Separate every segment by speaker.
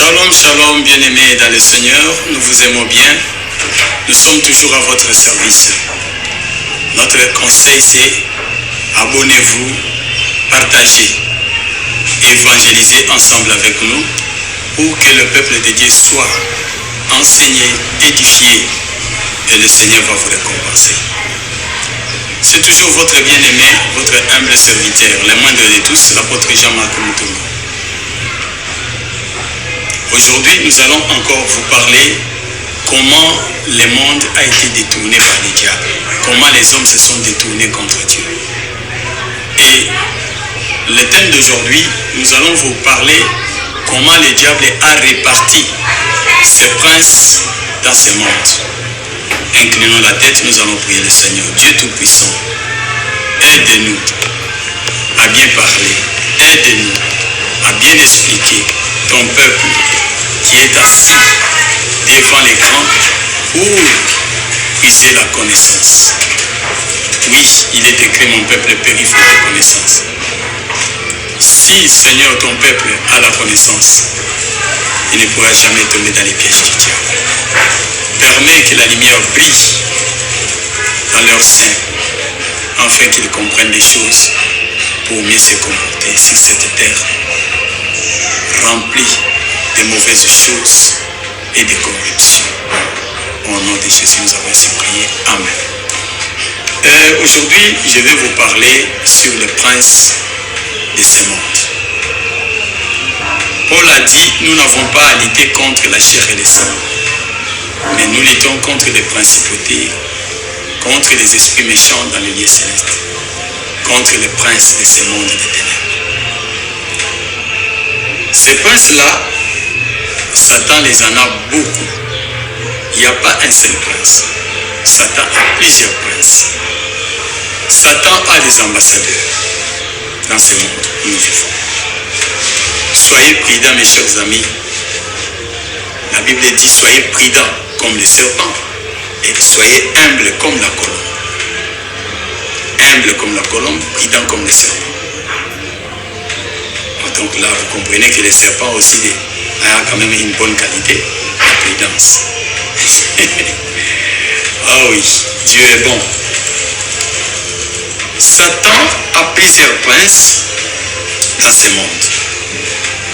Speaker 1: Shalom, shalom, bien-aimés dans le Seigneur, nous vous aimons bien. Nous sommes toujours à votre service. Notre conseil, c'est abonnez-vous, partagez, évangélisez ensemble avec nous pour que le peuple de Dieu soit enseigné, édifié et le Seigneur va vous récompenser. C'est toujours votre bien-aimé, votre humble serviteur, le moindre de tous, l'apôtre Jean-Marc Moutoumba. Aujourd'hui, nous allons encore vous parler comment le monde a été détourné par le diable, comment les hommes se sont détournés contre Dieu. Et le thème d'aujourd'hui, nous allons vous parler comment le diable a réparti ses princes dans ce monde. Inclinons la tête, nous allons prier le Seigneur. Dieu Tout-Puissant, aide-nous à bien parler, aide-nous à bien expliquer ton peuple qui est assis devant l'écran pour puiser la connaissance. Oui, il est écrit, mon peuple périt faute de connaissance. Si, Seigneur, ton peuple a la connaissance, il ne pourra jamais tomber dans les pièges du diable. Permets que la lumière brille dans leur sein, afin qu'ils comprennent les choses pour mieux se comporter sur cette terre remplie de mauvaises choses et de corruption. Au nom de Jésus, nous avons ainsi prié. Amen. Aujourd'hui, je vais vous parler sur le prince de ce monde. Paul a dit, nous n'avons pas à lutter contre la chair et le sang, mais nous luttons contre les principautés, contre les esprits méchants dans le lieu céleste, contre les princes de ce monde des ténèbres. Ces princes-là, Satan les en a beaucoup. Il n'y a pas un seul prince. Satan a plusieurs princes. Satan a des ambassadeurs dans ce monde où nous vivons. Soyez prudents, mes chers amis. La Bible dit, soyez prudents comme le serpent et soyez humbles comme la colombe. Humble comme la colombe, prudent comme le serpent. Donc là, vous comprenez que le serpent aussi a quand même une bonne qualité, la prudence. Ah oui, Dieu est bon. Satan a plusieurs princes dans ce monde.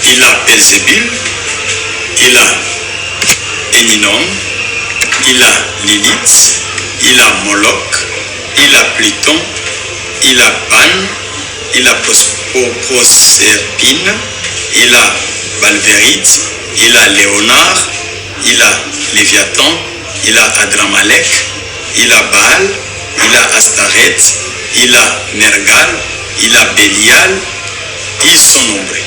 Speaker 1: Il a Belzébul, il a Eninom, il a Lilith, il a Moloch, il a Pluton, il a Pan, il a Proserpine, il a Balvérite, il a Léonard, il a Léviathan, il a Adramalek, il a Baal, il a Astareth, il a Nergal, il a Bélial. Ils sont nombreux.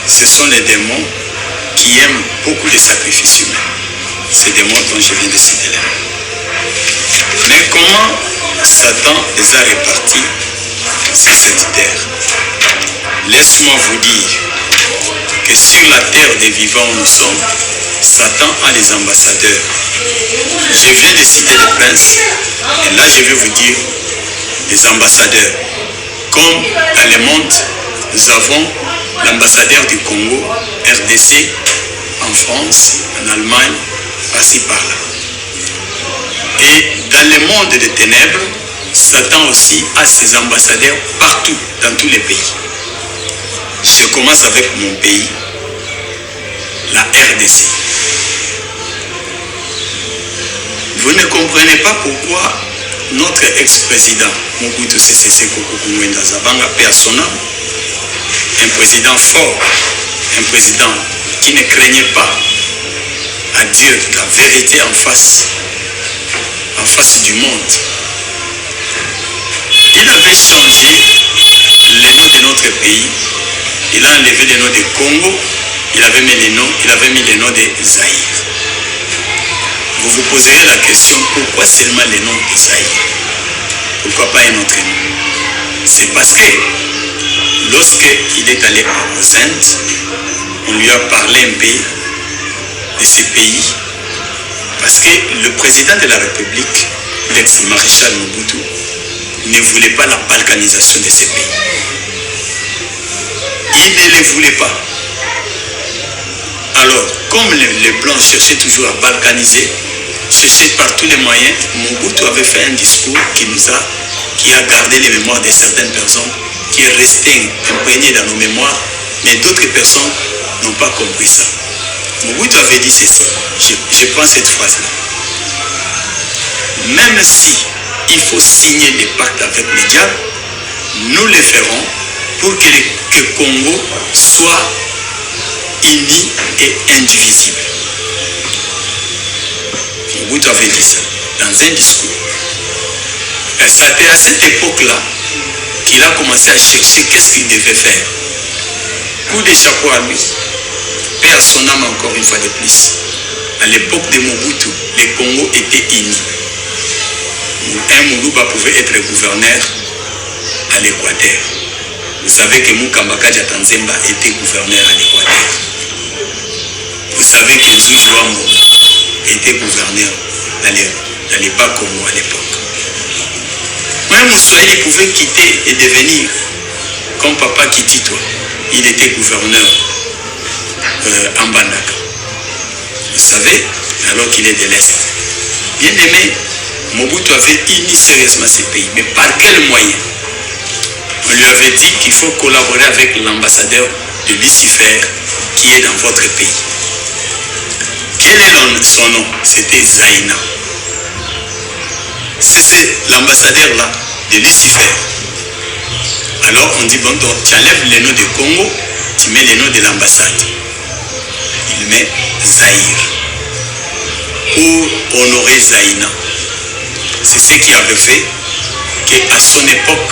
Speaker 1: Ce sont les démons qui aiment beaucoup les sacrifices humains. Ces démons dont je viens de citer là. Mais comment Satan les a répartis sur cette terre? Laisse-moi vous dire que sur la terre des vivants où nous sommes, Satan a des ambassadeurs. Je viens de citer des princes, et là je vais vous dire des ambassadeurs. Comme dans le monde, nous avons l'ambassadeur du Congo, RDC, en France, en Allemagne, par-ci par-là. Et dans le monde des ténèbres, Satan aussi a ses ambassadeurs partout, dans tous les pays. Je commence avec mon pays, la RDC. Vous ne comprenez pas pourquoi notre ex-président, Mobutu Sese Seko Ngwenda Zabanga, paix à son âme, un président fort, un président qui ne craignait pas à dire la vérité en face du monde. Il avait changé le nom de notre pays. Il a enlevé le nom de Congo. Il avait mis le nom de Zaïre. Vous vous poserez la question, pourquoi seulement le nom de Zaïre? Pourquoi pas un autre nom? C'est parce que lorsqu'il est allé aux Indes, on lui a parlé un peu de ce pays. Parce que le président de la République, l'ex-maréchal Mobutu, ne voulait pas la balkanisation de ces pays. Il ne les voulait pas. Alors, comme les Blancs cherchaient toujours à balkaniser, cherchaient par tous les moyens, Mobutu avait fait un discours qui a gardé les mémoires de certaines personnes, qui est resté imprégné dans nos mémoires, mais d'autres personnes n'ont pas compris ça. Mobutu avait dit ceci, je prends cette phrase-là. Même si il faut signer des pactes avec les diables, nous le ferons pour que le Congo soit uni et indivisible. Mobutu avait dit ça dans un discours. C'était à cette époque-là qu'il a commencé à chercher qu'est-ce qu'il devait faire. Coup de chapeau à lui. Paix à son âme encore une fois de plus. À l'époque de Mobutu, le Congo était uni. Un Moulouba pouvait être gouverneur à l'Équateur. Vous savez que Mukambaka Diatanzemba était gouverneur à l'Équateur. Vous savez que Nzouzi Wambo était gouverneur dans les Bas-Congo à l'époque. Même Moussoaïli pouvait quitter et devenir comme Papa Kititwa. Il était gouverneur en Bandaka. Vous savez, alors qu'il est de l'Est. Bien aimé, Mobutu avait uni sérieusement ces pays. Mais par quel moyen? On lui avait dit qu'il faut collaborer avec l'ambassadeur de Lucifer qui est dans votre pays. Quel est son nom? C'était Zaïna. C'est l'ambassadeur-là de Lucifer. Alors on dit, bon, tu enlèves le nom de Congo, tu mets le nom de l'ambassade. Il met Zaïre pour honorer Zaïna. C'est ce qui avait fait qu'à son époque,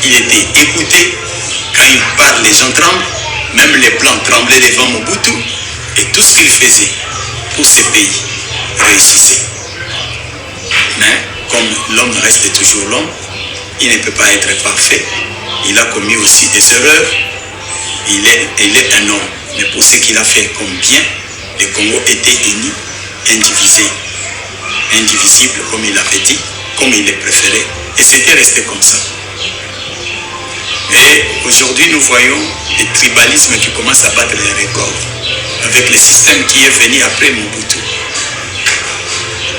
Speaker 1: il était écouté. Quand il parle, les gens tremblent. Même les Blancs tremblaient devant Mobutu. Et tout ce qu'il faisait pour ces pays réussissait. Mais comme l'homme reste toujours l'homme, il ne peut pas être parfait. Il a commis aussi des erreurs. Il est un homme. Mais pour ce qu'il a fait comme bien, le Congo était uni, indivisé, indivisible, comme il avait dit, comme il le préférait. Et c'était resté comme ça. Et aujourd'hui, nous voyons le tribalisme qui commence à battre les records avec le système qui est venu après Mobutu.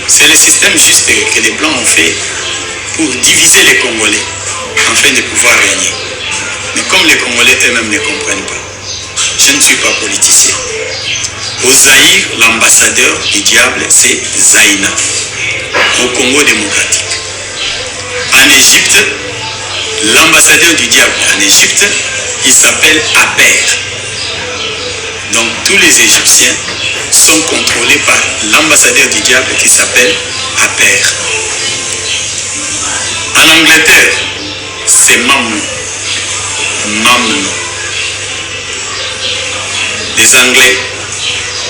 Speaker 1: C'est le système juste que les Blancs ont fait pour diviser les Congolais afin de pouvoir régner. Mais comme les Congolais eux-mêmes ne comprennent pas, je ne suis pas politicien. Au Zaïre, l'ambassadeur du diable, c'est Zaïna, au Congo démocratique. En Égypte, l'ambassadeur du diable en Égypte, il s'appelle Aper. Donc tous les Égyptiens sont contrôlés par l'ambassadeur du diable qui s'appelle Aper. En Angleterre, c'est Mamnou. Mamnou. Les Anglais,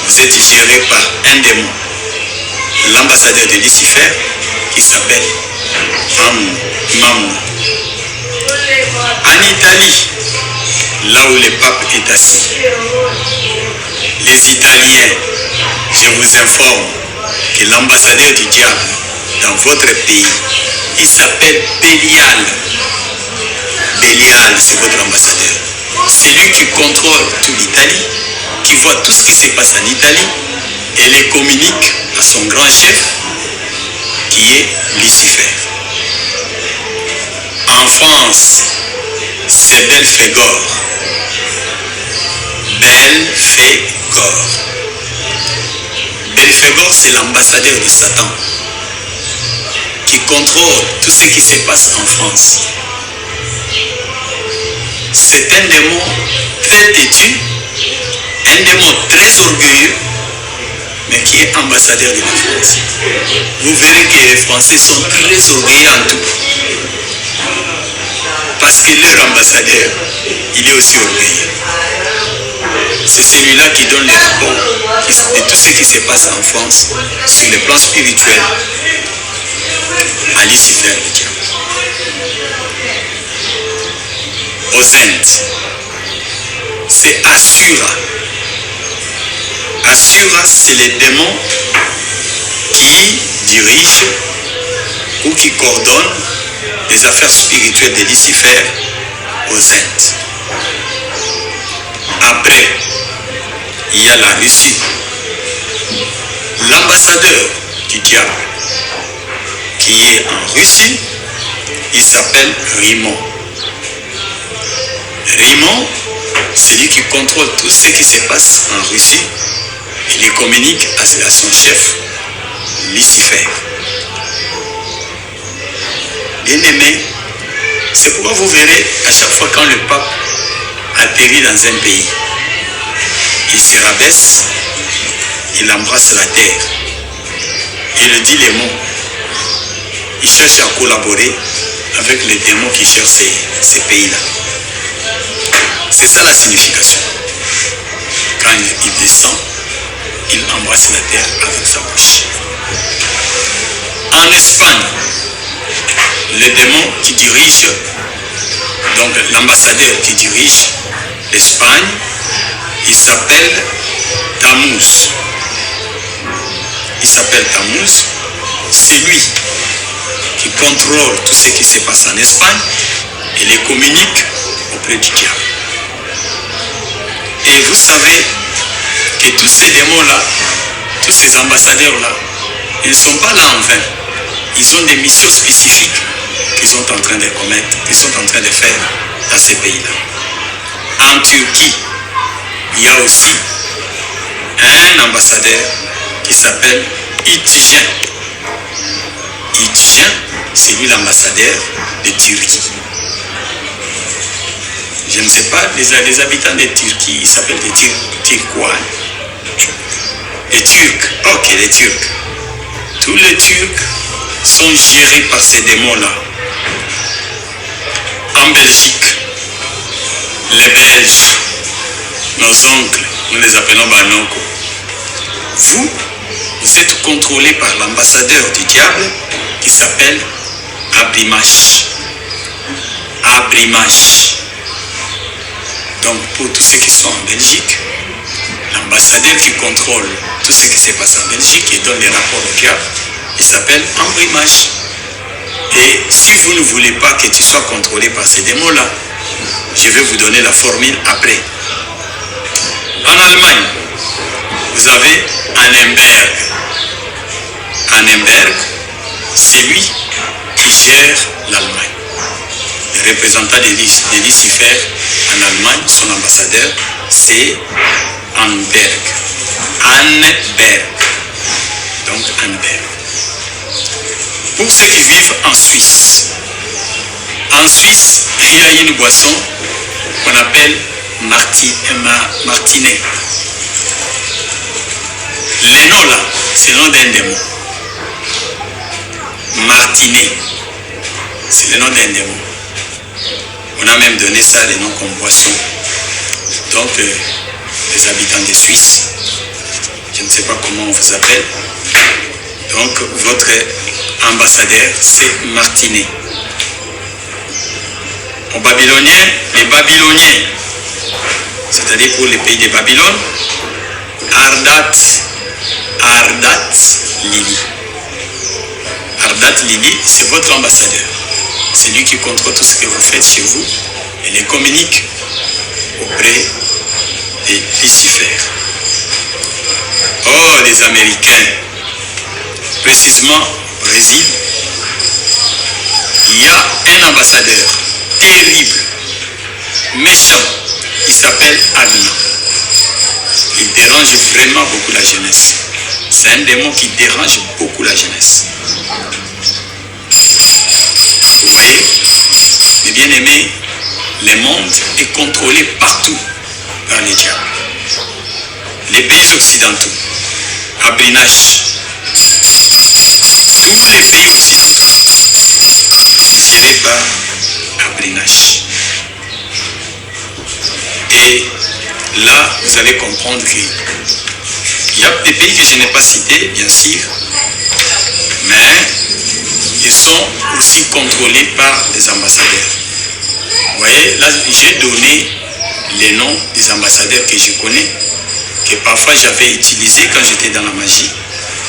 Speaker 1: vous êtes gérés par un démon, l'ambassadeur de Lucifer qui s'appelle Mamnou. En Italie, là où le pape est assis, les Italiens, je vous informe que l'ambassadeur du diable dans votre pays, il s'appelle Bélial. Bélial, c'est votre ambassadeur. C'est lui qui contrôle toute l'Italie, qui voit tout ce qui se passe en Italie et les communique à son grand chef qui est Lucifer. En France, c'est Belphégor. Belphégor. Belphégor, c'est l'ambassadeur de Satan qui contrôle tout ce qui se passe en France. C'est un démon très têtu, un démon très orgueilleux, mais qui est ambassadeur de la France. Vous verrez que les Français sont très orgueilleux en tout. Parce que leur ambassadeur, il est aussi orgueilleux. C'est celui-là qui donne les rapports de tout ce qui se passe en France sur le plan spirituel à Lucifer le diable. Aux Indes, c'est Assura. Assura, c'est les démons qui dirigent ou qui coordonnent les affaires spirituelles de Lucifer aux Indes. Après, il y a la Russie. L'ambassadeur du diable qui est en Russie, il s'appelle Rimon. Rimon, c'est lui qui contrôle tout ce qui se passe en Russie. Il les communique à son chef, Lucifer. Bien aimé, c'est pourquoi vous verrez à chaque fois quand le pape atterrit dans un pays, il se rabaisse, il embrasse la terre, il dit les mots, il cherche à collaborer avec les démons qui cherchent ces pays-là. C'est ça la signification. Quand il descend, il embrasse la terre avec sa bouche. En Espagne, le démon qui dirige, donc l'ambassadeur qui dirige l'Espagne, il s'appelle Tammuz. Il s'appelle Tammuz. C'est lui qui contrôle tout ce qui se passe en Espagne et les communique auprès du diable. Et vous savez que tous ces démons-là, tous ces ambassadeurs-là, ils ne sont pas là en vain. Ils ont des missions spécifiques qu'ils sont en train de commettre, qu'ils sont en train de faire dans ces pays-là. En Turquie, il y a aussi un ambassadeur qui s'appelle Itigien. Itigien, c'est lui l'ambassadeur de Turquie. Je ne sais pas, les habitants de Turquie, ils s'appellent les Turquois. Les Turcs, ok, les Turcs. Tous les Turcs sont gérés par ces démons-là. En Belgique, les Belges, nos oncles, nous les appelons Banoko. Vous êtes contrôlés par l'ambassadeur du diable qui s'appelle Abrimache. Abrimache. Donc pour tous ceux qui sont en Belgique, l'ambassadeur qui contrôle tout ce qui se passe en Belgique et donne les rapports au diable, il s'appelle Abrimache. Et si vous ne voulez pas que tu sois contrôlé par ces démons-là, je vais vous donner la formule après. En Allemagne, vous avez Annenberg. Annenberg, c'est lui qui gère l'Allemagne. Le représentant de Lucifer en Allemagne, son ambassadeur, c'est Annenberg. Annenberg. Donc Annenberg. Pour ceux qui vivent en Suisse, il y a une boisson qu'on appelle Martinet. Le nom là, c'est le nom d'un démon. Martinet, c'est le nom d'un démon. On a même donné ça le nom comme boisson. Donc, les habitants de Suisse, je ne sais pas comment on vous appelle. Donc, votre ambassadeur, c'est Martinet. Aux Babyloniens, les Babyloniens, c'est-à-dire pour les pays de Babylone, Ardat Lili. Ardat Lili, c'est votre ambassadeur. C'est lui qui contrôle tout ce que vous faites chez vous et les communique auprès de Lucifer. Oh, les Américains, précisément au Brésil, il y a un ambassadeur terrible, méchant, il s'appelle Agna. Il dérange vraiment beaucoup la jeunesse. C'est un démon qui dérange beaucoup la jeunesse. Vous voyez, mes bien-aimés, le monde est contrôlé partout par les diables. Les pays occidentaux, Abrinache, tous les pays occidentaux, gérés par Abrinache. Et là, vous allez comprendre qu'il y a des pays que je n'ai pas cités, bien sûr, mais ils sont aussi contrôlés par les ambassadeurs. Vous voyez, là, j'ai donné les noms des ambassadeurs que je connais, que parfois j'avais utilisés quand j'étais dans la magie.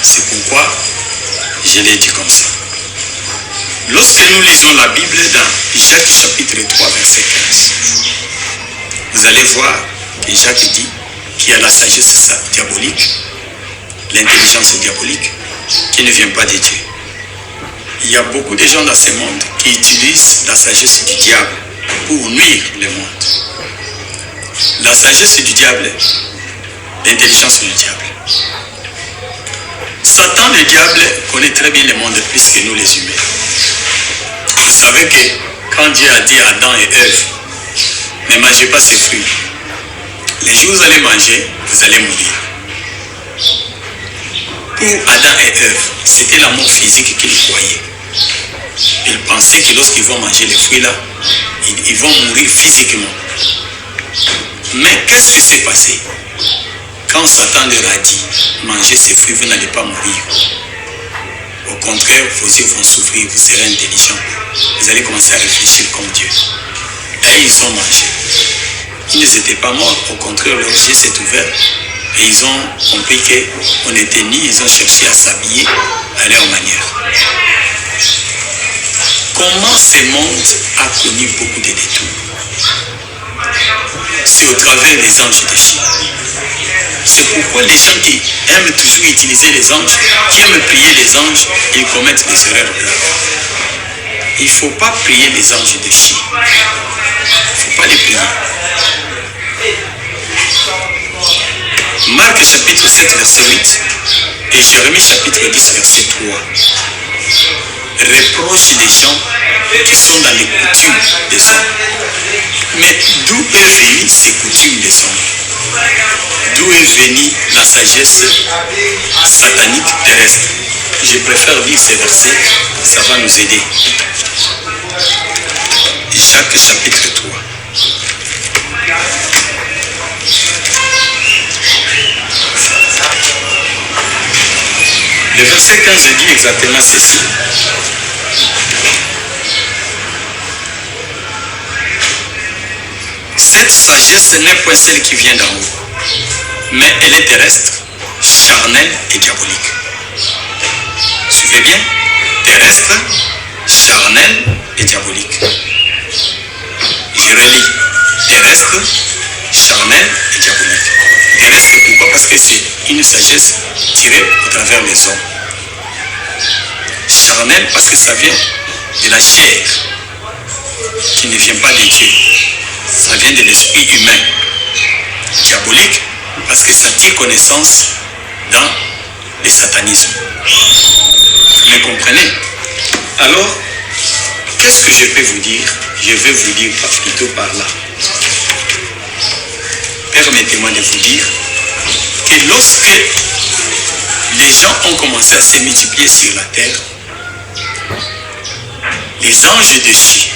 Speaker 1: C'est pourquoi je l'ai dit comme ça. Lorsque nous lisons la Bible dans Jacques chapitre 3, verset 15, vous allez voir que Jacques dit qui a la sagesse diabolique, l'intelligence diabolique, qui ne vient pas de Dieu. Il y a beaucoup de gens dans ce monde qui utilisent la sagesse du diable pour nuire le monde. La sagesse du diable, l'intelligence du diable. Satan, le diable, connaît très bien le monde plus que nous les humains. Vous savez que quand Dieu a dit à Adam et Ève, ne mangez pas ces fruits, les jours où vous allez manger, vous allez mourir. Pour Adam et Ève, c'était la mort physique qu'ils croyaient. Ils pensaient que lorsqu'ils vont manger les fruits là, ils vont mourir physiquement. Mais qu'est-ce qui s'est passé? Quand Satan leur a dit, mangez ces fruits, vous n'allez pas mourir. Au contraire, vos yeux vont s'ouvrir, vous serez intelligent. Vous allez commencer à réfléchir comme Dieu. Et ils ont mangé. Ils n'étaient pas morts, au contraire, leurs yeux s'est ouvert. Et ils ont compris qu'on était nus, ils ont cherché à s'habiller à leur manière. Comment ce monde a connu beaucoup de détours? C'est au travers des anges déchus. C'est pourquoi les gens qui aiment toujours utiliser les anges, qui aiment prier les anges, ils commettent des erreurs graves. Il ne faut pas prier les anges déchus. Il ne faut pas les prier. Marc chapitre 7 verset 8 et Jérémie chapitre 10 verset 3 reprochent les gens qui sont dans les coutumes des hommes. Mais d'où est venue ces coutumes des hommes? D'où est venue la sagesse satanique terrestre? Je préfère lire ces versets, ça va nous aider. Jacques chapitre 3. Le verset 15 dit exactement ceci. Cette sagesse n'est pas celle qui vient d'en haut, mais elle est terrestre, charnelle et diabolique. Suivez bien, terrestre, charnelle et diabolique. Je relis, terrestre, charnelle et diabolique. Terrestre, pourquoi? Parce que c'est une sagesse tirée au travers les hommes. Charnelle, parce que ça vient de la chair, qui ne vient pas de Dieu. Ça vient de l'esprit humain. Diabolique, parce que ça tire connaissance dans le satanisme. Vous me comprenez? Alors, qu'est-ce que je peux vous dire? Je vais vous dire plutôt par là. Permettez-moi de vous dire que lorsque les gens ont commencé à se multiplier sur la terre, les anges déchus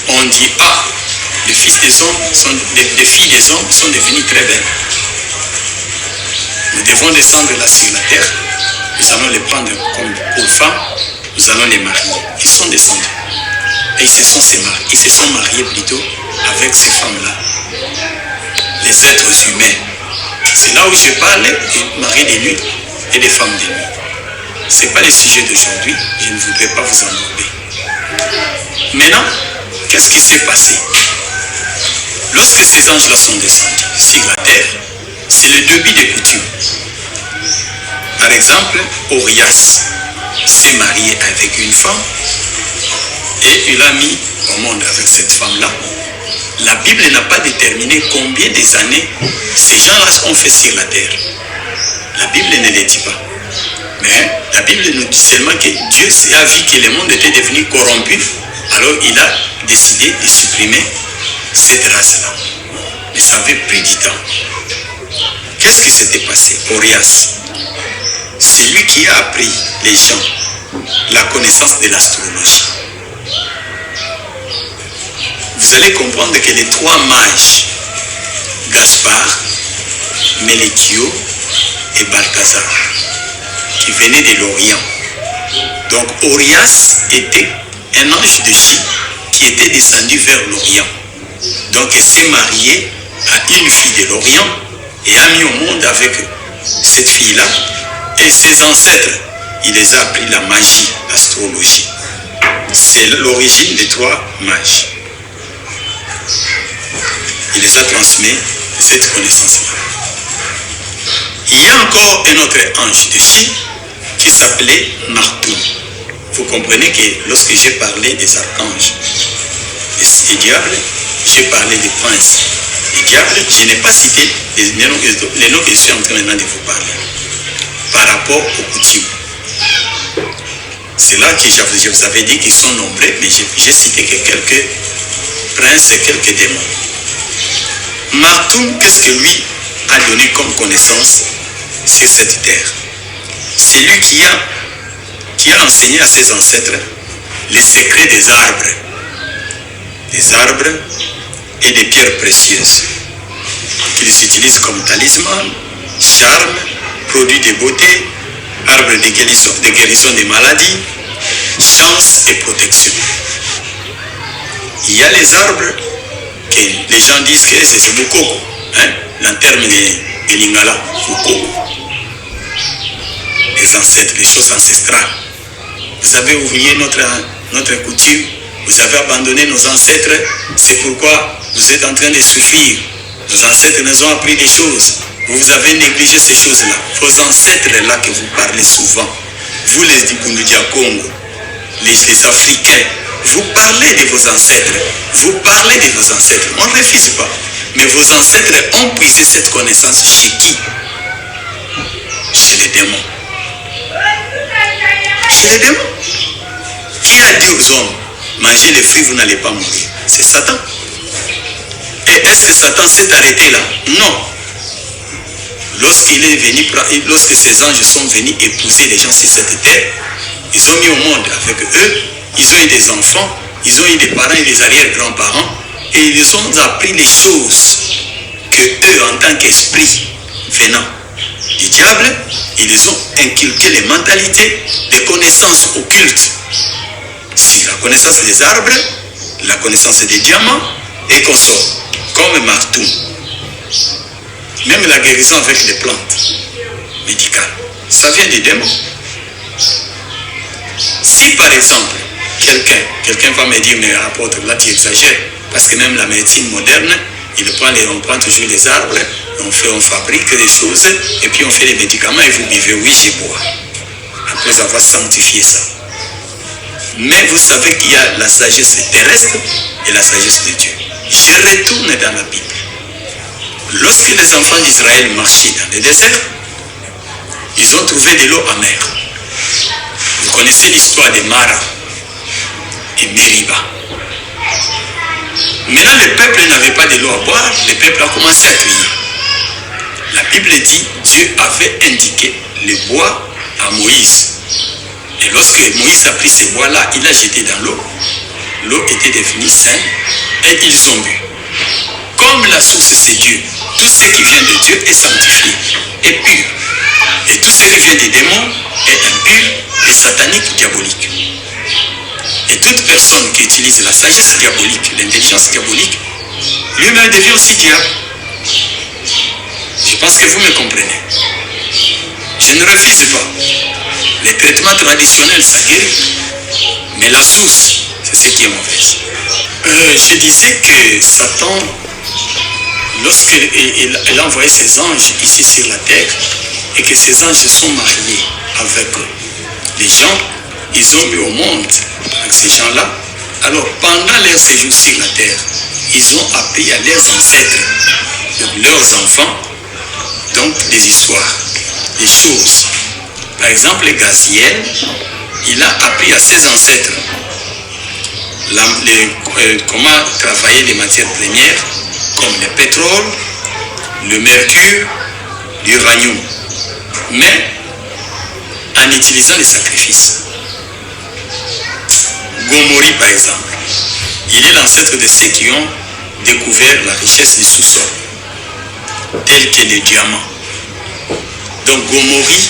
Speaker 1: ont dit, ah, les filles des hommes sont devenues très belles. Nous devons descendre là sur la terre, nous allons les prendre comme pour femmes, nous allons les marier. Ils sont descendus. Et ils se sont mariés plutôt avec ces femmes-là. Les êtres humains. C'est là où je parle des maris de nuit et des femmes de nuit. Ce n'est pas le sujet d'aujourd'hui, je ne voudrais pas vous embourber. Maintenant, qu'est-ce qui s'est passé? Lorsque ces anges-là sont descendus sur la terre, c'est le début des coutumes. Par exemple, Orias s'est marié avec une femme et il a mis au monde avec cette femme-là. La Bible n'a pas déterminé combien des années ces gens-là ont fait sur la terre. La Bible ne le dit pas. Mais la Bible nous dit seulement que Dieu a vu que le monde était devenu corrompu. Alors il a décidé de supprimer cette race-là. Mais ça avait pris du temps. Qu'est-ce qui s'était passé? Orias, c'est lui qui a appris les gens la connaissance de l'astrologie. Vous allez comprendre que les trois mages, Gaspard, Melchior et Balthazar, qui venaient de l'Orient. Donc Orias était un ange de Chi qui était descendu vers l'Orient. Donc il s'est marié à une fille de l'Orient et a mis au monde avec cette fille-là. Et ses ancêtres, il les a appris la magie, l'astrologie. C'est l'origine des trois mages. il les a transmis cette connaissance-là. Il y a encore un autre ange de Chine qui s'appelait Martoum. Vous comprenez que lorsque j'ai parlé des archanges, des diables, j'ai parlé des princes. Les diables, je n'ai pas cité les noms que je suis en train maintenant de vous parler par rapport aux coutumes. C'est là que je vous avais dit qu'ils sont nombreux, mais j'ai cité que quelques princes et quelques démons. Martoum, qu'est-ce que lui a donné comme connaissance sur cette terre? C'est lui qui a enseigné à ses ancêtres les secrets des arbres et des pierres précieuses qu'ils utilisent comme talisman, charme, produits de beauté, arbres de guérison des maladies, chance et protection. Il y a les arbres que les gens disent que c'est Bukoko, en termes de Lingala, Bukoko. Les ancêtres, les choses ancestrales. Vous avez oublié notre coutume, vous avez abandonné nos ancêtres, c'est pourquoi vous êtes en train de souffrir. Nos ancêtres nous ont appris des choses. Vous avez négligé ces choses-là. Vos ancêtres-là que vous parlez souvent, vous les Dibundudia Congo, les Africains, vous parlez de vos ancêtres. Vous parlez de vos ancêtres. On ne refuse pas. Mais vos ancêtres ont puisé cette connaissance chez qui? Chez les démons. Chez les démons. Qui a dit aux hommes, mangez les fruits, vous n'allez pas mourir? C'est Satan. Et est-ce que Satan s'est arrêté là? Non. Lorsque ces anges sont venus épouser les gens sur cette terre, ils ont mis au monde avec eux, ils ont eu des enfants, ils ont eu des parents et des arrière-grands-parents, et ils ont appris les choses que eux, en tant qu'esprit venant du diable, ils ont inculqué les mentalités, des connaissances occultes. Si la connaissance des arbres, la connaissance des diamants et consorts, comme Martoum. Même la guérison avec les plantes médicales, ça vient des démons. Si par exemple, quelqu'un va me dire, mais apôtre, là tu exagères, parce que même la médecine moderne, on prend toujours les arbres, on fabrique des choses, et puis on fait les médicaments et vous buvez, oui, je bois. Après avoir sanctifié ça. Mais vous savez qu'il y a la sagesse terrestre et la sagesse de Dieu. Je retourne dans la Bible. Lorsque les enfants d'Israël marchaient dans le désert, ils ont trouvé de l'eau amère. Vous connaissez l'histoire de Mara et Meriba. Maintenant, le peuple n'avait pas de l'eau à boire, le peuple a commencé à crier. La Bible dit, Dieu avait indiqué le bois à Moïse. Et lorsque Moïse a pris ces bois-là, il a jeté dans l'eau. L'eau était devenue saine et ils ont bu. Comme la source c'est Dieu, tout ce qui vient de Dieu est sanctifié, est pur. Et tout ce qui vient des démons est impur, est satanique, diabolique. Et toute personne qui utilise la sagesse diabolique, l'intelligence diabolique, lui-même devient aussi diable. Je pense que vous me comprenez. Je ne refuse pas. Les traitements traditionnels, ça guérit. Mais la source, c'est ce qui est mauvais. Je disais que Satan, lorsqu'il a envoyé ses anges ici sur la terre, et que ces anges sont mariés avec les gens, ils ont mis au monde avec ces gens-là. Alors, pendant leur séjour sur la terre, ils ont appris à leurs ancêtres, leurs enfants, donc des histoires, des choses. Par exemple, Gaziel, il a appris à ses ancêtres comment travailler les matières premières, comme le pétrole, le mercure, l'uranium, mais en utilisant les sacrifices. Gomori, par exemple, il est l'ancêtre de ceux qui ont découvert la richesse du sous-sol, tel que les diamants. Donc Gomori,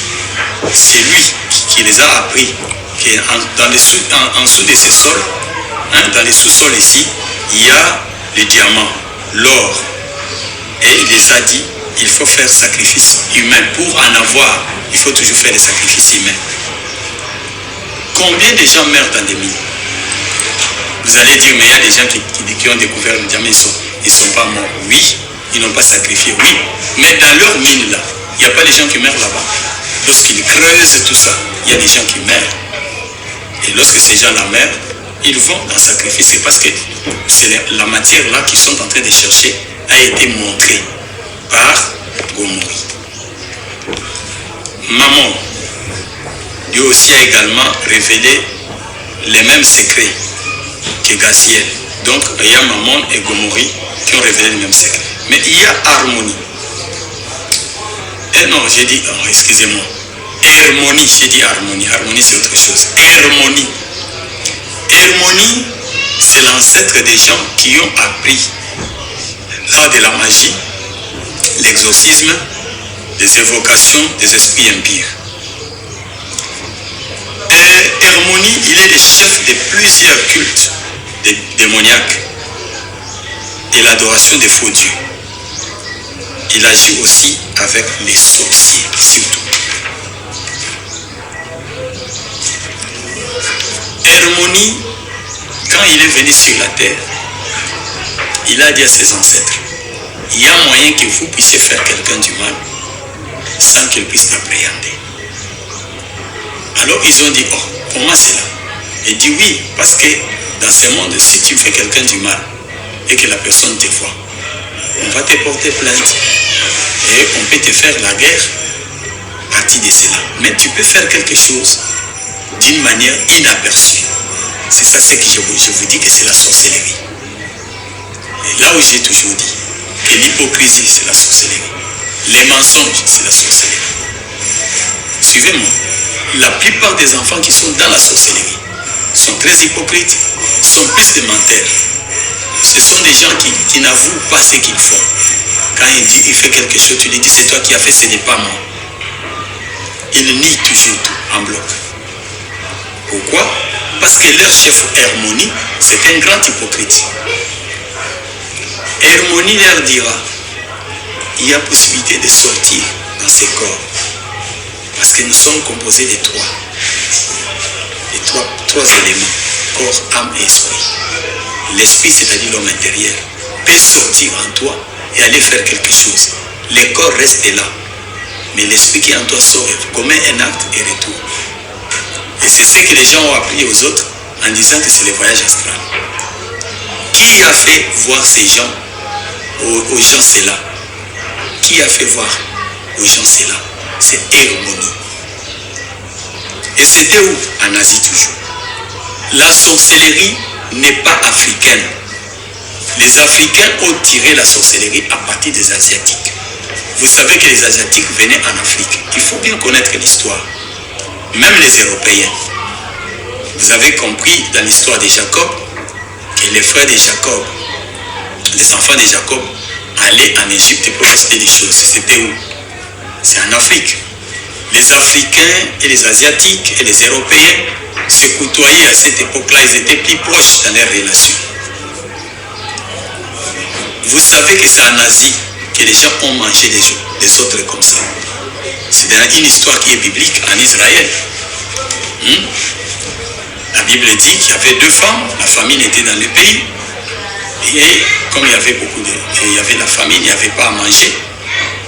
Speaker 1: c'est lui qui les a appris qu'en dessous de ces sols, dans les sous-sols ici, il y a les diamants, l'or. Et il les a dit, il faut faire sacrifice humain. Pour en avoir, il faut toujours faire des sacrifices humains. Combien de gens meurent dans des mines? Vous allez dire, mais il y a des gens qui ont découvert le diamant, ils ne sont pas morts, oui. Ils n'ont pas sacrifié, oui. Mais dans leur mine là, il n'y a pas des gens qui meurent là-bas. Lorsqu'ils creusent tout ça, il y a des gens qui meurent. Et lorsque ces gens-là meurent, ils vont en sacrifice. C'est parce que c'est la matière là qu'ils sont en train de chercher a été montrée par Gomori. Mammon, lui aussi a également révélé les mêmes secrets que Gaziel. Donc il y a Mammon et Gomori qui ont révélé les mêmes secrets. Mais il y a harmonie. Et non, j'ai dit, oh, excusez-moi. Harmonie, j'ai dit harmonie. Harmonie, c'est autre chose. Harmonie. Harmonie, c'est l'ancêtre des gens qui ont appris l'art de la magie, l'exorcisme, les évocations des esprits impurs. Et Harmonie, il est le chef de plusieurs cultes démoniaques et l'adoration des faux dieux. Il agit aussi avec les sorciers, surtout. Harmonie, quand il est venu sur la terre, il a dit à ses ancêtres, il y a moyen que vous puissiez faire quelqu'un du mal sans qu'il puisse l'appréhender. Alors ils ont dit, oh, comment c'est là? Il dit oui, parce que dans ce monde, si tu fais quelqu'un du mal et que la personne te voit, on va te porter plainte et on peut te faire la guerre à partir de cela. Mais tu peux faire quelque chose d'une manière inaperçue. C'est ça ce que je vous dis que c'est la sorcellerie. Et là où j'ai toujours dit que l'hypocrisie c'est la sorcellerie, les mensonges c'est la sorcellerie. Suivez-moi. La plupart des enfants qui sont dans la sorcellerie sont très hypocrites, sont plus des menteurs. Ce sont des gens qui n'avouent pas ce qu'ils font. Quand il fait quelque chose, tu lui dis c'est toi qui as fait, ce n'est pas moi. Ils nient toujours tout en bloc. Pourquoi? Parce que leur chef Harmonie, c'est un grand hypocrite. Harmonie leur dira, il y a possibilité de sortir dans ces corps. Parce que nous sommes composés de trois éléments, corps, âme et esprit. L'esprit, c'est-à-dire l'homme intérieur, peut sortir en toi et aller faire quelque chose. Le corps reste là, mais l'esprit qui est en toi sort, commet un acte et retourne. Et c'est ce que les gens ont appris aux autres en disant que c'est le voyage astral. Qui a fait voir ces gens, aux gens cela? Qui a fait voir aux gens cela? C'est Harmonie. Et c'était où? En Asie toujours. La sorcellerie n'est pas africaine. Les Africains ont tiré la sorcellerie à partir des Asiatiques. Vous savez que les Asiatiques venaient en Afrique. Il faut bien connaître l'histoire. Même les Européens. Vous avez compris dans l'histoire de Jacob que les frères de Jacob, les enfants de Jacob, allaient en Égypte pour acheter des choses. C'était où? C'est en Afrique. Les Africains et les Asiatiques et les Européens se côtoyaient à cette époque-là. Ils étaient plus proches dans leurs relations. Vous savez que c'est en Asie que les gens ont mangé les autres comme ça. C'est dans une histoire qui est biblique en Israël. La Bible dit qu'il y avait deux femmes, la famine était dans le pays, et comme il y avait il y avait la famine, il n'y avait pas à manger,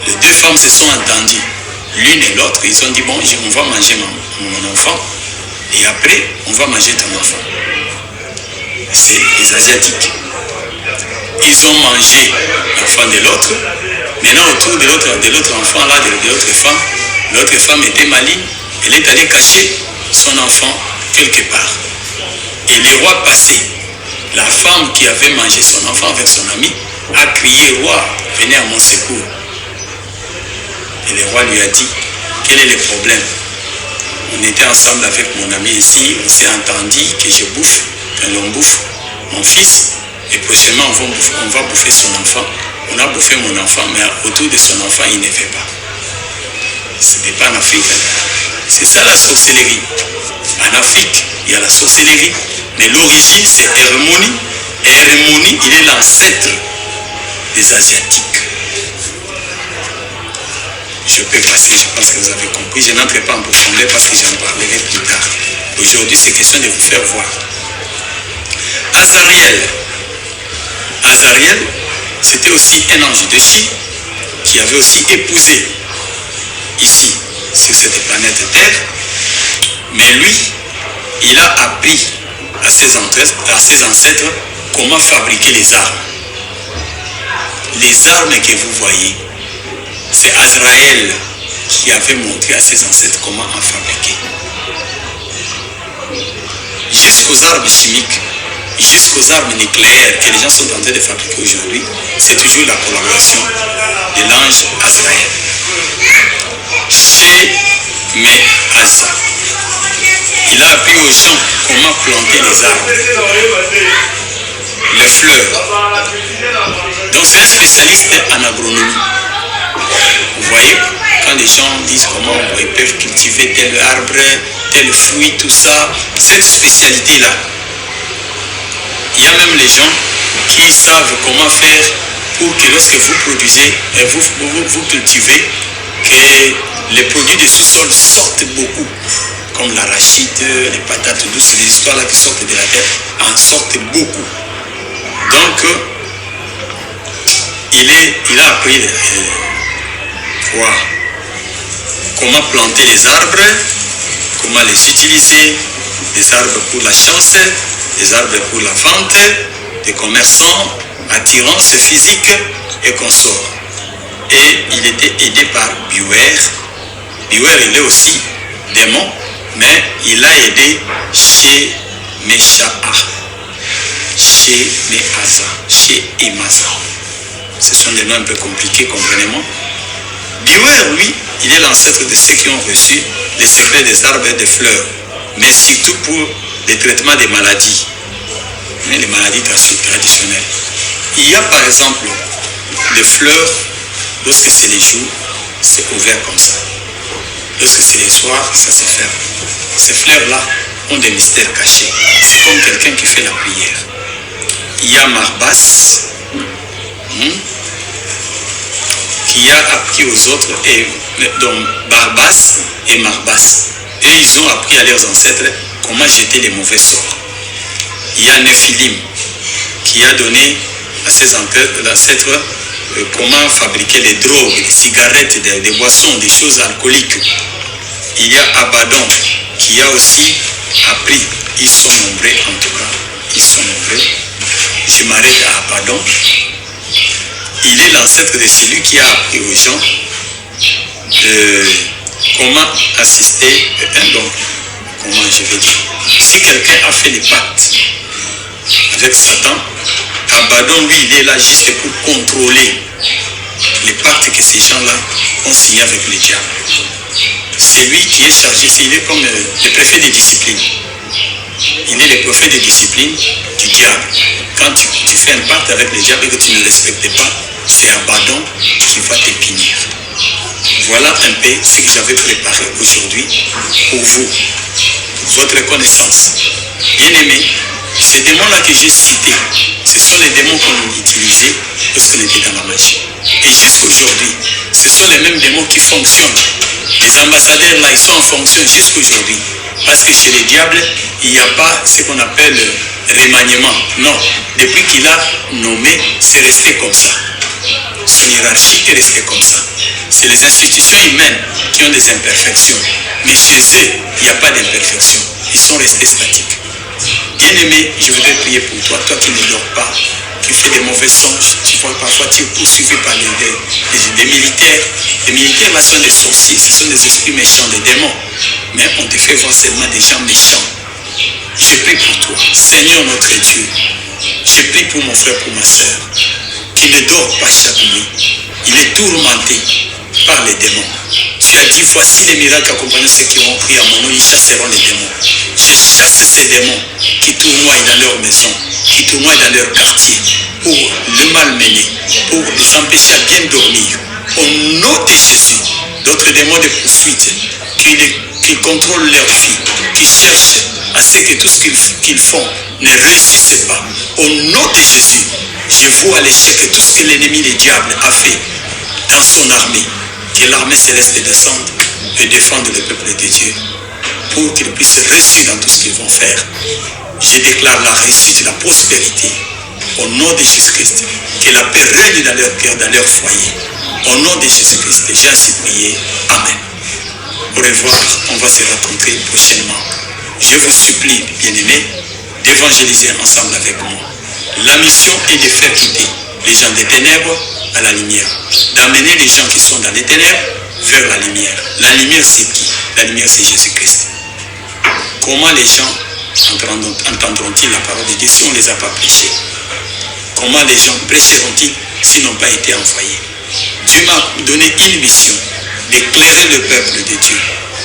Speaker 1: les deux femmes se sont entendues, l'une et l'autre, ils ont dit bon, on va manger mon enfant, et après, on va manger ton enfant. C'est les Asiatiques. Ils ont mangé l'enfant de l'autre, maintenant autour de l'autre enfant là, de l'autre femme était maligne, elle est allée cacher son enfant quelque part. Et le roi passait. La femme qui avait mangé son enfant avec son ami a crié, roi, venez à mon secours. Et le roi lui a dit, quel est le problème? On était ensemble avec mon ami ici, on s'est entendu que je bouffe, que l'on bouffe mon fils, et prochainement on va bouffer son enfant. On a bouffé mon enfant, mais autour de son enfant, il ne fait pas. Ce n'est pas en Afrique. C'est ça la sorcellerie. En Afrique, il y a la sorcellerie, mais l'origine c'est Harmonie. Et Harmonie, il est l'ancêtre des Asiatiques. Je peux passer, je pense que vous avez compris. Je n'entrerai pas en profondeur parce que j'en parlerai plus tard. Aujourd'hui, c'est question de vous faire voir. Azariel, c'était aussi un ange de Chi qui avait aussi épousé ici, sur cette planète Terre. Mais lui, il a appris à ses ancêtres comment fabriquer les armes. Les armes que vous voyez, c'est Azraël qui avait montré à ses ancêtres comment en fabriquer. Jusqu'aux armes chimiques, jusqu'aux armes nucléaires que les gens sont en train de fabriquer aujourd'hui, c'est toujours la collaboration de l'ange Azraël. Chez Méasa, il a appris aux gens comment planter les arbres, les fleurs. Donc c'est un spécialiste en agronomie. Vous voyez, quand les gens disent comment ils peuvent cultiver tel arbre, tel fruit, tout ça, cette spécialité-là. Il y a même les gens qui savent comment faire pour que lorsque vous produisez, vous cultivez, que les produits de sous-sol sortent beaucoup, comme l'arachide, les patates douces, les histoires là qui sortent de la terre, en sortent beaucoup. Donc, il a appris comment planter les arbres, comment les utiliser, les arbres pour la chance, les arbres pour la vente, des commerçants, attirance physique et consorts. Et il était aidé par Biouer. Biouer, il est aussi démon, mais il a aidé chez Mesha'a, chez Mehaza, chez Emaza. Ce sont des noms un peu compliqués, comprenez-moi. Biouer, lui, il est l'ancêtre de ceux qui ont reçu les secrets des arbres et des fleurs, mais surtout pour les traitements des maladies, les maladies traditionnelles. Il y a par exemple des fleurs, lorsque c'est les jours, c'est ouvert comme ça. Lorsque c'est les soirs, ça se ferme. Ces fleurs-là ont des mystères cachés. C'est comme quelqu'un qui fait la prière. Il y a Marbas, qui a appris aux autres, et donc Barbas et Marbas. Et ils ont appris à leurs ancêtres comment jeter les mauvais sorts. Il y a Nephilim, qui a donné à ses ancêtres comment fabriquer les drogues, les cigarettes, des boissons, des choses alcooliques. Il y a Abaddon, qui a aussi appris. Ils sont nombreux en tout cas, ils sont nombreux. Je m'arrête à Abaddon. Il est l'ancêtre de celui qui a appris aux gens comment assister, donc, comment je vais dire. Si quelqu'un a fait les pactes avec Satan, Abaddon, lui, il est là juste pour contrôler les pactes que ces gens-là ont signés avec le diable. C'est lui qui est chargé, il est comme le préfet de discipline. Il est le préfet de discipline du diable. Quand tu fais un pacte avec le diable et que tu ne respectes pas, c'est Abaddon qui va te punir. Voilà un peu ce que j'avais préparé aujourd'hui pour vous, votre connaissance. Bien-aimés, ces démons-là que j'ai cités, ce sont les démons qu'on utilisait lorsqu'on était dans la magie. Et jusqu'aujourd'hui, ce sont les mêmes démons qui fonctionnent. Les ambassadeurs là, ils sont en fonction jusqu'aujourd'hui. Parce que chez les diables, il n'y a pas ce qu'on appelle remaniement. Non, depuis qu'il a nommé, c'est resté comme ça. Son hiérarchie est restée comme ça. C'est les institutions humaines qui ont des imperfections. Mais chez eux, il n'y a pas d'imperfection. Ils sont restés statiques. Bien-aimé, je voudrais prier pour toi, toi qui ne dors pas, qui fais des mauvais songes, tu vois parfois tu es poursuivi par des militaires. Les militaires là sont des sorciers, ce sont des esprits méchants, des démons. Mais on te fait voir seulement des gens méchants. Je prie pour toi, Seigneur notre Dieu. Je prie pour mon frère, pour ma soeur, qui ne dort pas chaque nuit. Il est tourmenté par les démons. Tu as dit, voici les miracles accompagnant ceux qui ont pris à mon nom, ils chasseront les démons. Je chasse ces démons qui tournoient dans leur maison, qui tournoient dans leur quartier, pour le malmener, pour les empêcher à bien dormir. Au nom de Jésus, d'autres démons de poursuite, qui contrôlent leur vie, qui cherchent à ce que tout ce qu'ils font ne réussisse pas. Au nom de Jésus, je vois l'échec, tout ce que l'ennemi, le diable, a fait dans son armée. Que l'armée céleste descende et défende le peuple de Dieu pour qu'ils puissent réussir dans tout ce qu'ils vont faire. Je déclare la réussite, la prospérité Au nom de Jésus-Christ, que la paix règne dans leur cœur, dans leur foyer. Au nom de Jésus-Christ, j'ai ainsi prié. Amen. Au revoir, on va se rencontrer prochainement. Je vous supplie, bien-aimés, d'évangéliser ensemble avec moi. La mission est de faire quitter les gens des ténèbres à la lumière, d'amener les gens qui sont dans les ténèbres vers la lumière. La lumière, c'est qui? La lumière, c'est Jésus-Christ. Comment les gens entendront-ils la parole de Dieu si on ne les a pas prêchés? Comment les gens prêcheront-ils s'ils n'ont pas été envoyés? Dieu m'a donné une mission d'éclairer le peuple de Dieu,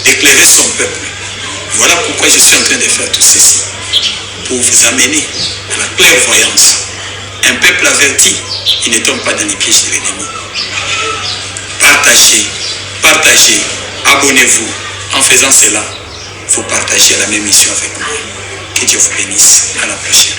Speaker 1: d'éclairer son peuple. Voilà pourquoi je suis en train de faire tout ceci, pour vous amener à la clairvoyance. Un peuple averti, il ne tombe pas dans les pièges de l'ennemi. Partagez, partagez, abonnez-vous. En faisant cela, vous partagez la même mission avec moi. Que Dieu vous bénisse. À la prochaine.